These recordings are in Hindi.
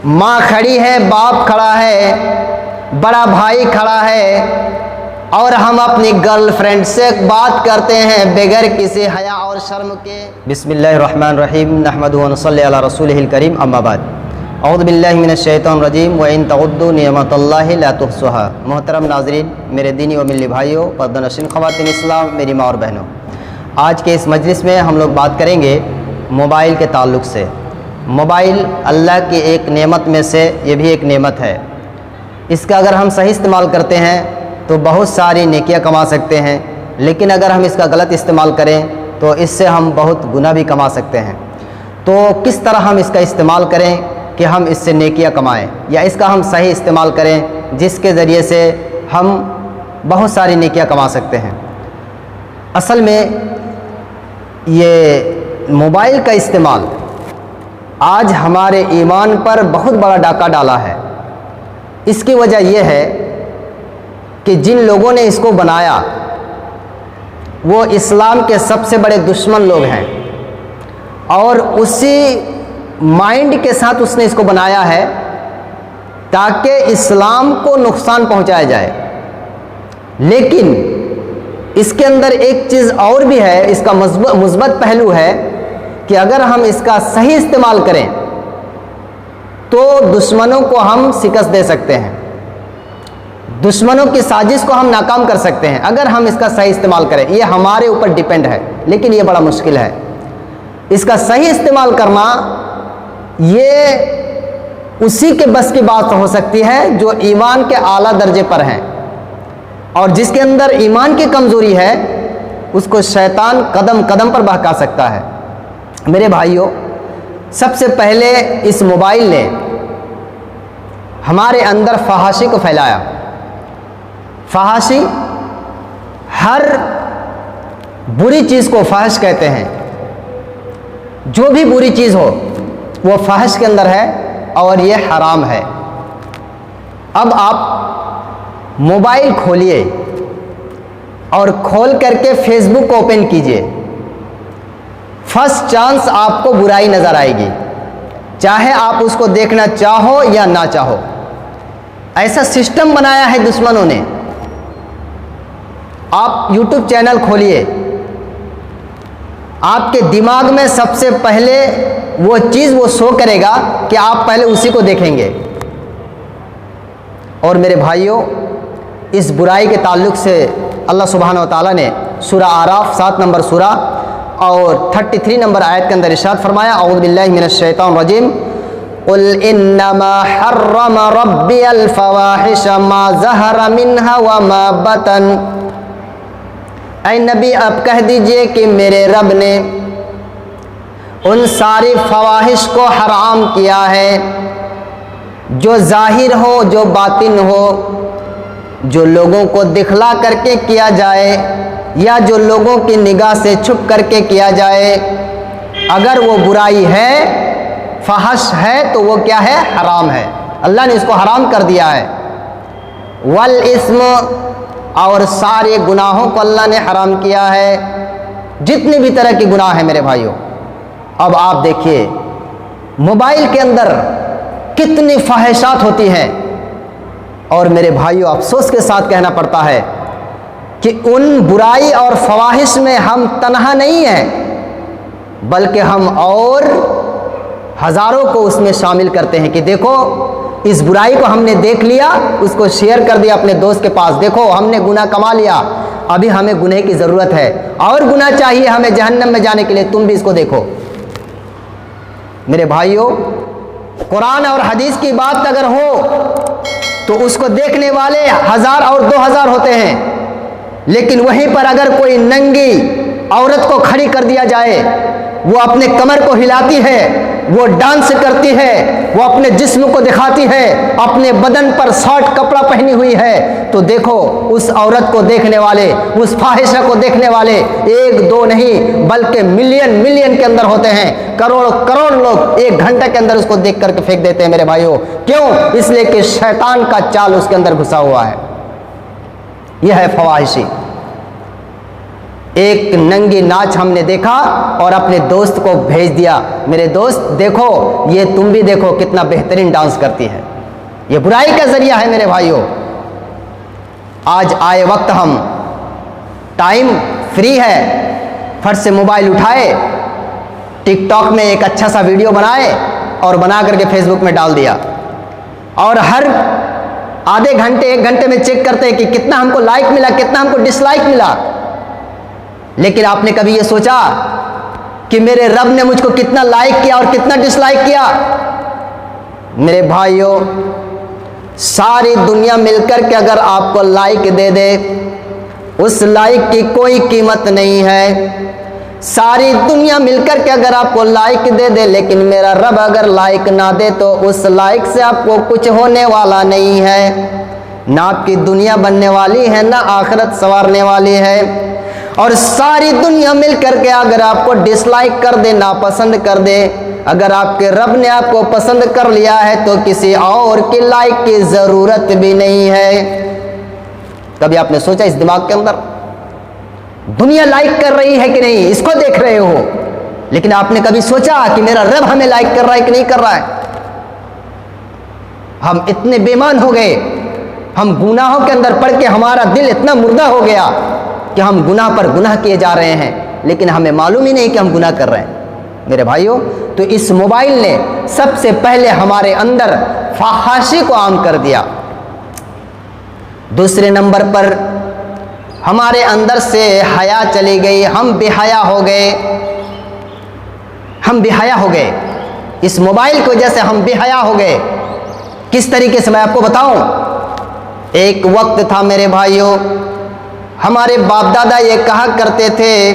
माँ खड़ी है, बाप खड़ा है, बड़ा भाई खड़ा है, और हम अपनी गर्लफ्रेंड से बात करते हैं बगैर किसी हया और शर्म के। बिस्मिल्लाहिर्रहमानिर्रहीम नहमदुहु व नसल्ली अला रसूलिहिल करीम अम्मा बाद। औज़ु बिल्लाहि मिनश शैतानिर रजीम व इन तउद्दू निअमतल्लाहि ला तुहसूहा। मोहतरम नाज़रीन, मेरे दीनी व मिल्ली भाइयों, पर्दानशीन ख़वातीन इस्लाम, मेरी माँ और बहनों, आज के इस मजलिस में हम लोग बात करेंगे मोबाइल के ताल्लुक़ से। मोबाइल अल्लाह की एक नेमत में से ये भी एक नेमत है। इसका अगर हम सही इस्तेमाल करते हैं तो बहुत सारी नेकियां कमा सकते हैं, लेकिन अगर हम इसका गलत इस्तेमाल करें तो इससे हम बहुत गुनाह भी कमा सकते हैं। तो किस तरह हम इसका इस्तेमाल करें कि हम इससे नेकियां कमाएं, या इसका हम सही इस्तेमाल करें जिसके ज़रिए से हम बहुत सारी नेकियां कमा सकते हैं। असल में ये मोबाइल का इस्तेमाल आज हमारे ईमान पर बहुत बड़ा डाका डाला है। इसकी वजह यह है कि जिन लोगों ने इसको बनाया वो इस्लाम के सबसे बड़े दुश्मन लोग हैं, और उसी माइंड के साथ उसने इसको बनाया है ताकि इस्लाम को नुकसान पहुंचाया जाए। लेकिन इसके अंदर एक चीज़ और भी है, इसका मुस्बत पहलू है कि अगर हम इसका सही इस्तेमाल करें तो दुश्मनों को हम शिकस्त दे सकते हैं, दुश्मनों की साजिश को हम नाकाम कर सकते हैं अगर हम इसका सही इस्तेमाल करें। ये हमारे ऊपर डिपेंड है, लेकिन ये बड़ा मुश्किल है। इसका सही इस्तेमाल करना ये उसी के बस की बात हो सकती है जो ईमान के आला दर्जे पर हैं, और जिसके अंदर ईमान की कमज़ोरी है उसको शैतान कदम कदम पर बहका सकता है। मेरे भाइयों, सबसे पहले इस मोबाइल ने हमारे अंदर फहाशी को फैलाया। फहाशी, हर बुरी चीज़ को फहश कहते हैं। जो भी बुरी चीज़ हो वो फहश के अंदर है और ये हराम है। अब आप मोबाइल खोलिए और खोल करके फेसबुक को ओपन कीजिए, फर्स्ट चांस आपको बुराई नज़र आएगी, चाहे आप उसको देखना चाहो या ना चाहो। ऐसा सिस्टम बनाया है दुश्मनों ने। आप YouTube चैनल खोलिए, आपके दिमाग में सबसे पहले वो चीज़ वो शो करेगा कि आप पहले उसी को देखेंगे। और मेरे भाइयों, इस बुराई के ताल्लुक़ से अल्लाह सुब्हानहू व तआला ने सूरा आराफ 7 नंबर सूरा और 33 नंबर आयत के अंदर इरशाद फरमाया, औज़ु बिल्लाहि मिनश शैतानिर रजीम, क़ुल इन्नमा हर्रम रब्बियल फ़वाहिश मा ज़हरा मिन्हा व मा बतन। ऐ नबी, आप कह दीजिए कि मेरे रब ने उन सारी फवाहिश को हराम किया है जो ज़ाहिर हो, जो बातिन हो, जो लोगों को दिखला करके किया जाए या जो लोगों की निगाह से छुप करके किया जाए। अगर वो बुराई है, फहश है, तो वो क्या है? हराम है। अल्लाह ने इसको हराम कर दिया है। वल इस्म, और सारे गुनाहों को अल्लाह ने हराम किया है, जितने भी तरह के गुनाह हैं मेरे भाइयों। अब आप देखिए मोबाइल के अंदर कितनी फ़ाहिशात होती हैं, और मेरे भाइयों अफसोस के साथ कहना पड़ता है कि उन बुराई और फवाहिश में हम तन्हा नहीं हैं, बल्कि हम और हज़ारों को उसमें शामिल करते हैं कि देखो इस बुराई को हमने देख लिया, उसको शेयर कर दिया अपने दोस्त के पास, देखो हमने गुनाह कमा लिया, अभी हमें गुनाह की ज़रूरत है और गुनाह चाहिए हमें जहन्नम में जाने के लिए, तुम भी इसको देखो। मेरे भाइयों, कुरान और हदीस की बात अगर हो तो उसको देखने वाले 1000 और 2000 होते हैं, लेकिन वहीं पर अगर कोई नंगी औरत को खड़ी कर दिया जाए, वो अपने कमर को हिलाती है, वो डांस करती है, वो अपने जिस्म को दिखाती है, अपने बदन पर शॉर्ट कपड़ा पहनी हुई है, तो देखो उस औरत को देखने वाले, उस फाहिशा को देखने वाले 1-2 नहीं बल्कि मिलियन मिलियन के अंदर होते हैं। करोड़ करोड़ लोग 1 घंटे के अंदर उसको देख करके फेंक देते हैं मेरे भाइयों। क्यों? इसलिए कि शैतान का चाल उसके अंदर घुसा हुआ है। यह है फवाहिशी। एक नंगी नाच हमने देखा और अपने दोस्त को भेज दिया, मेरे दोस्त देखो, ये तुम भी देखो कितना बेहतरीन डांस करती है। ये बुराई का जरिया है मेरे भाइयों। आज आए वक्त हम, टाइम फ्री है, फट से मोबाइल उठाए, टिकटॉक में एक अच्छा सा वीडियो बनाए और बना करके फेसबुक में डाल दिया, और हर आधे घंटे 1 घंटे में चेक करते हैं कि कितना हमको लाइक मिला, कितना हमको डिसलाइक मिला। लेकिन आपने कभी ये सोचा कि मेरे रब ने मुझको कितना लाइक किया और कितना डिसलाइक किया? मेरे भाइयों, सारी दुनिया मिलकर के अगर आपको लाइक दे दे, उस लाइक की कोई कीमत नहीं है। सारी दुनिया मिलकर के अगर आपको लाइक दे दे, लेकिन मेरा रब अगर लाइक ना दे तो उस लाइक से आपको कुछ होने वाला नहीं है। ना आपकी दुनिया बनने वाली है, ना आखिरत संवारने वाली है। और सारी दुनिया मिलकर के अगर आपको डिसलाइक कर दे, नापसंद कर दे, अगर आपके रब ने आपको पसंद कर लिया है तो किसी और की लाइक की ज़रूरत भी नहीं है। कभी आपने सोचा इस दिमाग के अंदर, दुनिया लाइक कर रही है कि नहीं, इसको देख रहे हो, लेकिन आपने कभी सोचा कि मेरा रब हमें लाइक कर रहा है कि नहीं कर रहा है? हम इतने बेईमान हो गए, हम गुनाहों के अंदर पड़ के हमारा दिल इतना मुर्दा हो गया कि हम गुनाह पर गुनाह किए जा रहे हैं, लेकिन हमें मालूम ही नहीं कि हम गुनाह कर रहे हैं। मेरे भाइयों, तो इस मोबाइल ने सबसे पहले हमारे अंदर फाहाशी को आम कर दिया। दूसरे नंबर पर हमारे अंदर से हया चली गई, हम बेहया हो गए। हम बेहया हो गए, इस मोबाइल की वजह से हम बेहया हो गए। किस तरीके से मैं आपको बताऊं। एक वक्त था मेरे भाइयों, हमारे बाप दादा ये कहा करते थे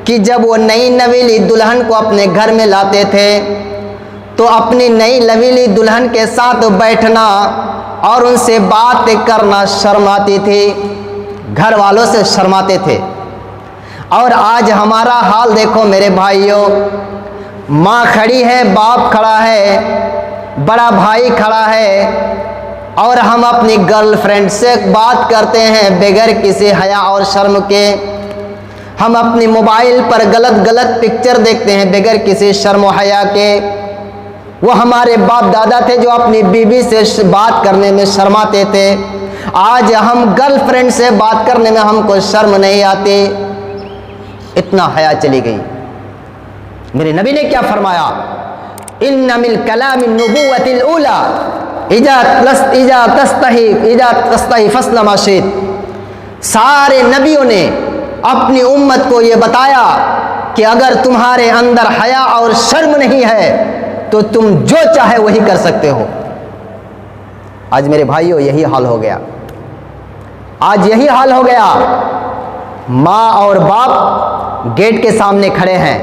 कि जब वो नई नवीली दुल्हन को अपने घर में लाते थे तो अपनी नई नवीली दुल्हन के साथ बैठना और उनसे बात करना शर्म आती थी, घर वालों से शर्माते थे। और आज हमारा हाल देखो मेरे भाइयों, माँ खड़ी है, बाप खड़ा है, बड़ा भाई खड़ा है, और हम अपनी गर्लफ्रेंड से बात करते हैं बगैर किसी हया और शर्म के। हम अपनी मोबाइल पर गलत गलत पिक्चर देखते हैं बगैर किसी शर्म और हया के। वो हमारे बाप दादा थे जो अपनी बीवी से बात करने में शर्माते थे, आज हम गर्लफ्रेंड से बात करने में हमको शर्म नहीं आती, इतना हया चली गई। मेरे नबी ने क्या फरमाया, इन्ना मिल कलामिन नुबुव्वतिल ऊला इजा तस्तही फस्ल मा शित। सारे नबियों ने अपनी उम्मत को ये बताया कि अगर तुम्हारे अंदर हया और शर्म नहीं है तो तुम जो चाहे वही कर सकते हो। आज मेरे भाइयों यही हाल हो गया, आज यही हाल हो गया। माँ और बाप गेट के सामने खड़े हैं,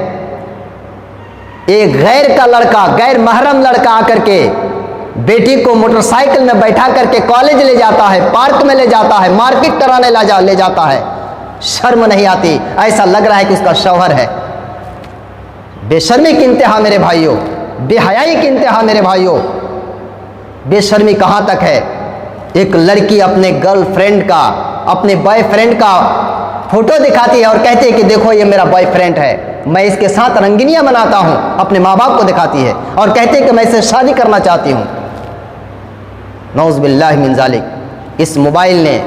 एक गैर का लड़का, गैर महरम लड़का आकर के बेटी को मोटरसाइकिल में बैठा करके कॉलेज ले जाता है, पार्क में ले जाता है, मार्केट कराने ले जाता है। शर्म नहीं आती, ऐसा लग रहा है कि उसका शौहर है। बेशर्मी की इंतहा मेरे भाइयों, बेहयाई की इंतहा मेरे भाइयों। बेशर्मी कहाँ तक है, एक लड़की अपने गर्लफ्रेंड का, अपने बॉयफ्रेंड का फोटो दिखाती है और कहती है कि देखो ये मेरा बॉयफ्रेंड है, मैं इसके साथ रंगीनियाँ मनाता हूँ। अपने माँ बाप को दिखाती है और कहती है कि मैं इससे शादी करना चाहती हूँ। नौज़ बिल्लाहि मिन ज़ालिक। इस मोबाइल ने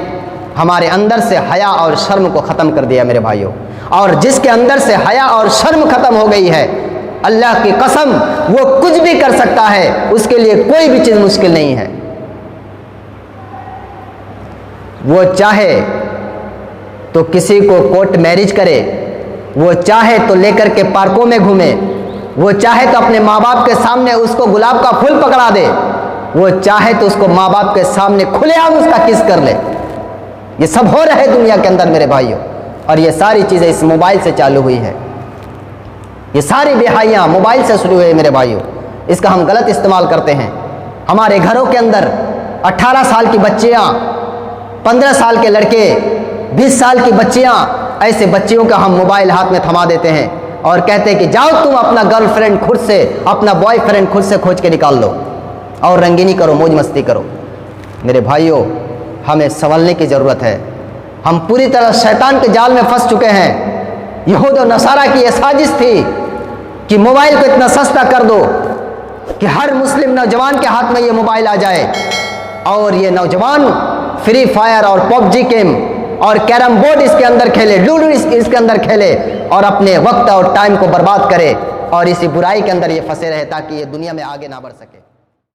हमारे अंदर से हया और शर्म को ख़त्म कर दिया मेरे भाइयों। और जिसके अंदर से हया और शर्म ख़त्म हो गई है, अल्लाह की कसम वो कुछ भी कर सकता है, उसके लिए कोई भी चीज़ मुश्किल नहीं है। वो चाहे तो किसी को कोर्ट मैरिज करे, वो चाहे तो लेकर के पार्कों में घूमे, वो चाहे तो अपने माँ बाप के सामने उसको गुलाब का फूल पकड़ा दे, वो चाहे तो उसको माँ बाप के सामने खुलेआम उसका किस कर ले। ये सब हो रहा है दुनिया के अंदर मेरे भाइयों, और ये सारी चीज़ें इस मोबाइल से चालू हुई है। ये सारी बेहाइयाँ मोबाइल से शुरू हुई मेरे भाइयों। इसका हम गलत इस्तेमाल करते हैं। हमारे घरों के अंदर 18 साल की बच्चियाँ, 15 साल के लड़के, 20 साल की बच्चियाँ, ऐसे बच्चियों का हम मोबाइल हाथ में थमा देते हैं और कहते हैं कि जाओ तुम अपना गर्लफ्रेंड खुद से, अपना बॉयफ्रेंड खुद से खोज के निकाल लो और रंगीनी करो, मौज मस्ती करो। मेरे भाइयों, हमें संभलने की ज़रूरत है। हम पूरी तरह शैतान के जाल में फंस चुके हैं। यहूद और नसारा की यह साजिश थी कि मोबाइल को इतना सस्ता कर दो कि हर मुस्लिम नौजवान के हाथ में ये मोबाइल आ जाए और ये नौजवान फ्री फायर और पबजी गेम और कैरम बोर्ड इसके अंदर खेले, लूडो इसके अंदर खेले और अपने वक्त और टाइम को बर्बाद करे और इसी बुराई के अंदर ये फंसे रहे ताकि ये दुनिया में आगे ना बढ़ सके।